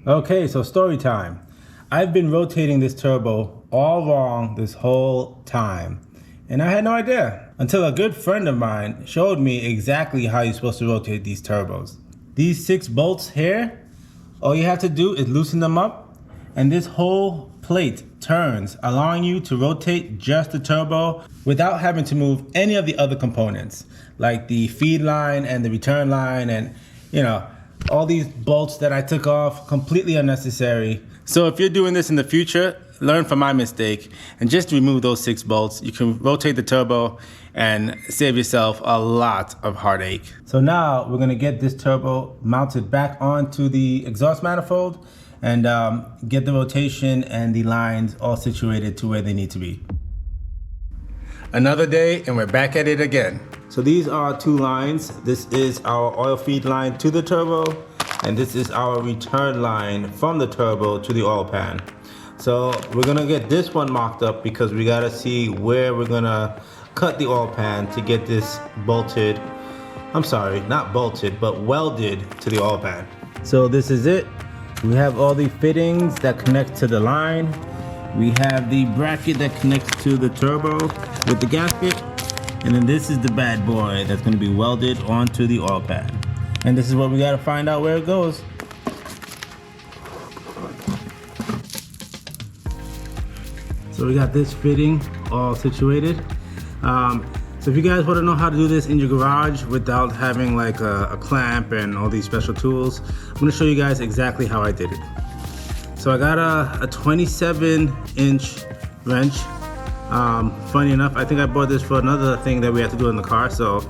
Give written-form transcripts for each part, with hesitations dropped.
Okay, so story time. I've been rotating this turbo all wrong this whole time, and I had no idea until a good friend of mine showed me exactly how you're supposed to rotate these turbos. These 6 bolts here, all you have to do is loosen them up, and this whole plate turns, allowing you to rotate just the turbo without having to move any of the other components, like the feed line and the return line, and all these bolts that I took off, completely unnecessary. So if you're doing this in the future, learn from my mistake and just remove those 6 bolts. You can rotate the turbo and save yourself a lot of heartache. So now we're gonna get this turbo mounted back onto the exhaust manifold and get the rotation and the lines all situated to where they need to be. Another day and we're back at it again. So these are 2 lines. This is our oil feed line to the turbo, and this is our return line from the turbo to the oil pan. So we're gonna get this one mocked up because we gotta see where we're gonna cut the oil pan to get this bolted. I'm sorry, not bolted, but welded to the oil pan. So this is it. We have all the fittings that connect to the line. We have the bracket that connects to the turbo with the gasket. And then this is the bad boy that's gonna be welded onto the oil pan. And this is what we gotta find out where it goes. So we got this fitting all situated. So if you guys wanna know how to do this in your garage without having like a clamp and all these special tools, I'm gonna show you guys exactly how I did it. So I got a 27-inch wrench. Funny enough, I think I bought this for another thing that we have to do in the car, so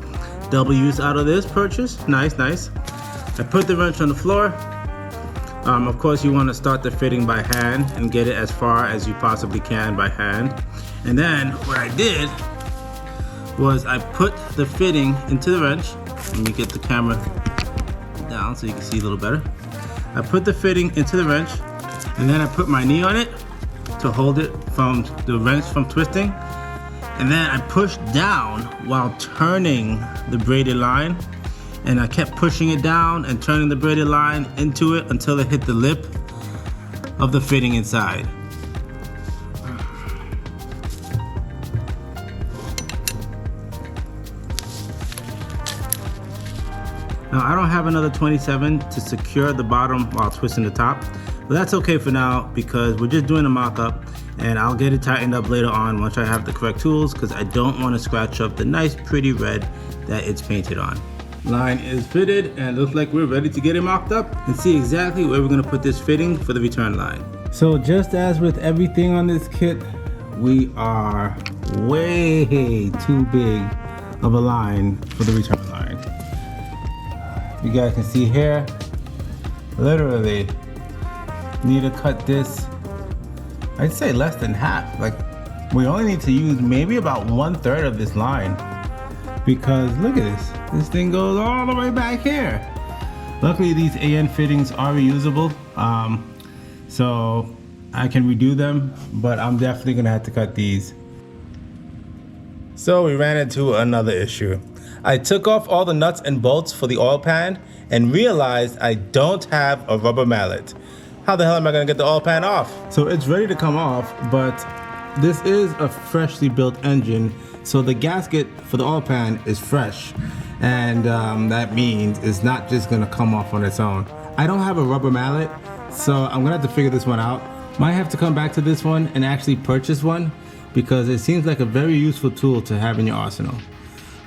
double use out of this purchase. Nice. I put the wrench on the floor. Of course, you want to start the fitting by hand and get it as far as you possibly can by hand. And then what I did was I put the fitting into the wrench. Let me get the camera down so you can see a little better. I put the fitting into the wrench, and then I put my knee on it to hold it from the wrench from twisting. And then I pushed down while turning the braided line. And I kept pushing it down and turning the braided line into it until it hit the lip of the fitting inside. Now I don't have another 27 to secure the bottom while twisting the top. But that's okay for now because we're just doing a mock-up, and I'll get it tightened up later on once I have the correct tools, because I don't want to scratch up the nice pretty red that it's painted on. Line is fitted and looks like we're ready to get it mocked up and see exactly where we're going to put this fitting for the return line. So just as with everything on this kit, we are way too big of a line for the return line. You guys can see here, literally need to cut this, I'd say less than half. Like, we only need to use maybe about 1/3 of this line, because look at this thing goes all the way back here. Luckily these AN fittings are reusable, so I can redo them, but I'm definitely gonna have to cut these. So we ran into another issue. I took off all the nuts and bolts for the oil pan and realized I don't have a rubber mallet. How the hell am I gonna get the oil pan off? So it's ready to come off, but this is a freshly built engine, so the gasket for the oil pan is fresh. And that means it's not just gonna come off on its own. I don't have a rubber mallet, so I'm gonna have to figure this one out. Might have to come back to this one and actually purchase one, because it seems like a very useful tool to have in your arsenal.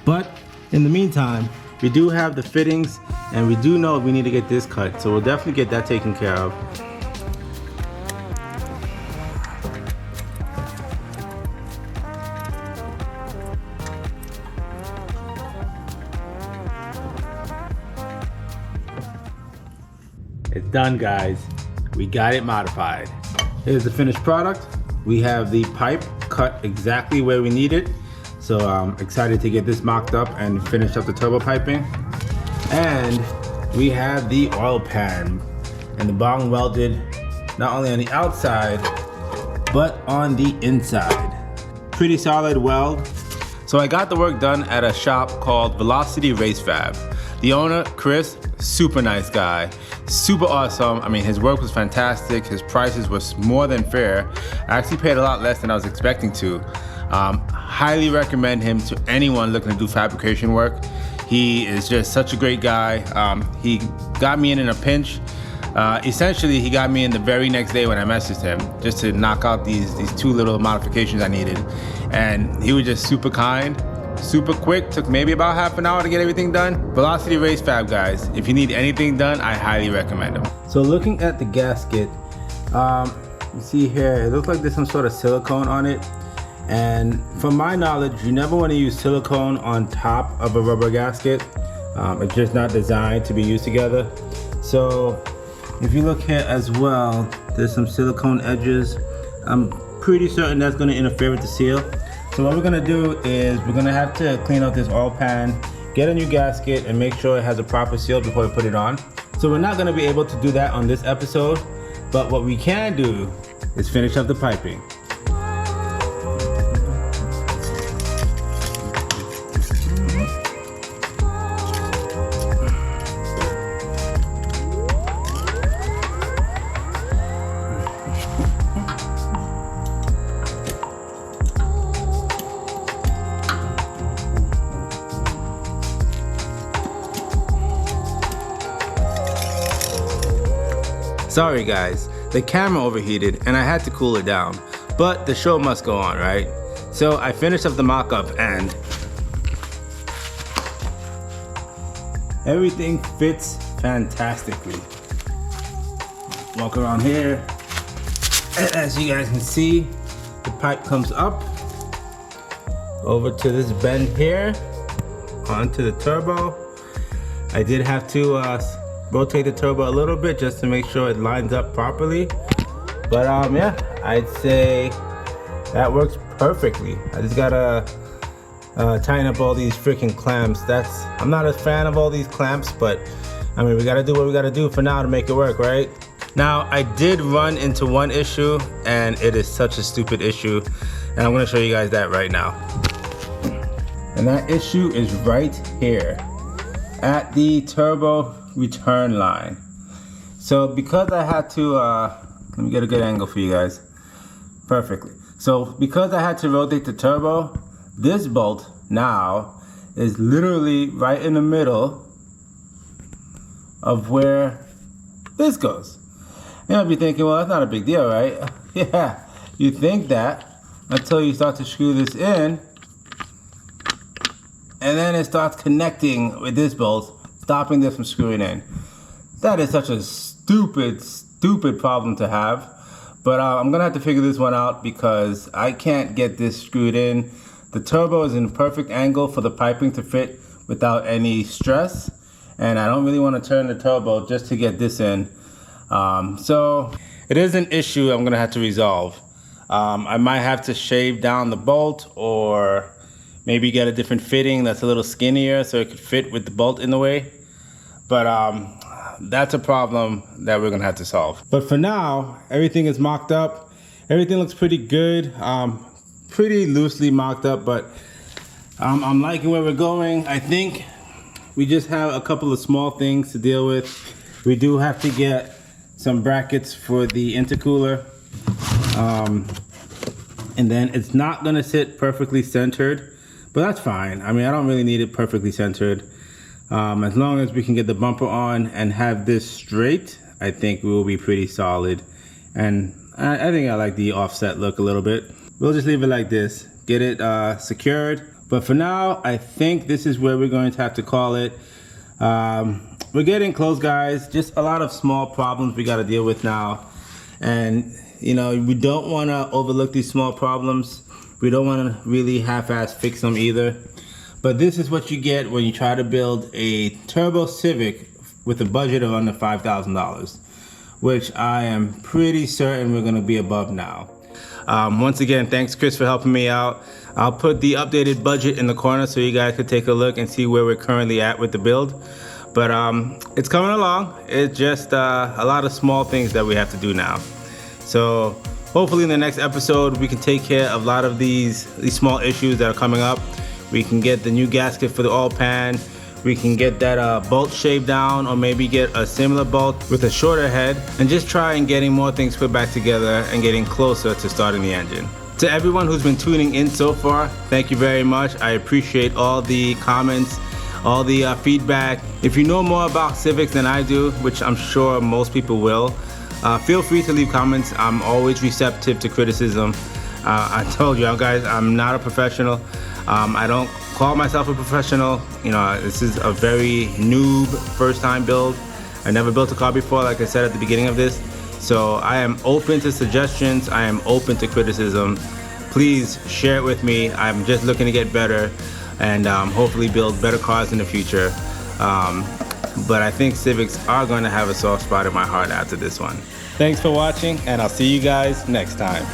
But in the meantime, we do have the fittings, and we do know we need to get this cut, so we'll definitely get that taken care of. It's done, guys. We got it modified. Here's the finished product. We have the pipe cut exactly where we need it. So I'm excited to get this mocked up and finish up the turbo piping. And we have the oil pan and the bong welded not only on the outside, but on the inside. Pretty solid weld. So I got the work done at a shop called Velocity Race Fab. The owner, Chris, super nice guy. super awesome. I mean, his work was fantastic. His prices was more than fair. I actually paid a lot less than I was expecting to. Highly recommend him to anyone looking to do fabrication work. He is just such a great guy. He got me in a pinch. Essentially, he got me in the very next day when I messaged him, just to knock out these two little modifications I needed. And he was just super kind, super quick. Took maybe about half an hour to get everything done. Velocity Race Fab, guys. If you need anything done, I highly recommend him. So looking at the gasket, you see here, it looks like there's some sort of silicone on it. And from my knowledge, you never want to use silicone on top of a rubber gasket. It's just not designed to be used together. So if you look here as well, there's some silicone edges. I'm pretty certain that's going to interfere with the seal. So what we're going to do is we're going to have to clean out this oil pan, get a new gasket, and make sure it has a proper seal before we put it on. So we're not going to be able to do that on this episode, but what we can do is finish up the piping. Sorry guys, the camera overheated and I had to cool it down, but the show must go on, right? So I finished up the mock-up and everything fits fantastically. Walk around here, and as you guys can see, the pipe comes up over to this bend here onto the turbo. I did have to rotate the turbo a little bit just to make sure it lines up properly, but yeah, I'd say that works perfectly. I just gotta tighten up all these freaking clamps. I'm not a fan of all these clamps, but I mean, we gotta do what we gotta do for now to make it work, right? Now, I did run into one issue, and it is such a stupid issue, and I'm gonna show you guys that right now. And that issue is right here at the turbo return line. So because I had to let me get a good angle for you guys. Perfectly. So because I had to rotate the turbo, this bolt now is literally right in the middle of where this goes. You might be thinking, well, that's not a big deal, right? Yeah, you think that until you start to screw this in, and then it starts connecting with this bolt, stopping this from screwing in. That is such a stupid problem to have. But I'm gonna have to figure this one out because I can't get this screwed in. The turbo is in a perfect angle for the piping to fit without any stress. And I don't really want to turn the turbo just to get this in. So it is an issue I'm gonna have to resolve. I might have to shave down the bolt or maybe get a different fitting that's a little skinnier so it could fit with the bolt in the way. But that's a problem that we're gonna have to solve. But for now, everything is mocked up. Everything looks pretty good. Pretty loosely mocked up, but I'm liking where we're going. I think we just have a couple of small things to deal with. We do have to get some brackets for the intercooler. And then it's not gonna sit perfectly centered, but that's fine. I mean, I don't really need it perfectly centered. As long as we can get the bumper on and have this straight, I think we will be pretty solid. And I think I like the offset look a little bit. We'll just leave it like this, get it secured. But for now, I think this is where we're going to have to call it. We're getting close, guys. Just a lot of small problems we got to deal with now. And, you know, we don't want to overlook these small problems. We don't want to really half-ass fix them either. But this is what you get when you try to build a turbo Civic with a budget of under $5,000, which I am pretty certain we're gonna be above now. Once again, thanks Chris for helping me out. I'll put the updated budget in the corner so you guys could take a look and see where we're currently at with the build. But it's coming along. It's just a lot of small things that we have to do now. So hopefully in the next episode, we can take care of a lot of these small issues that are coming up. We can get the new gasket for the oil pan. we can get that bolt shape down, or maybe get a similar bolt with a shorter head, and just try and getting more things put back together and getting closer to starting the engine. To everyone who's been tuning in so far, thank you very much. I appreciate all the comments, all the feedback. If you know more about Civics than I do, which I'm sure most people will, feel free to leave comments. I'm always receptive to criticism. I told you guys, I'm not a professional. I don't call myself a professional. You know, this is a very noob first time build. I never built a car before, like I said at the beginning of this. So I am open to suggestions. I am open to criticism. Please share it with me. I'm just looking to get better and hopefully build better cars in the future. But I think Civics are going to have a soft spot in my heart after this one. Thanks for watching, and I'll see you guys next time.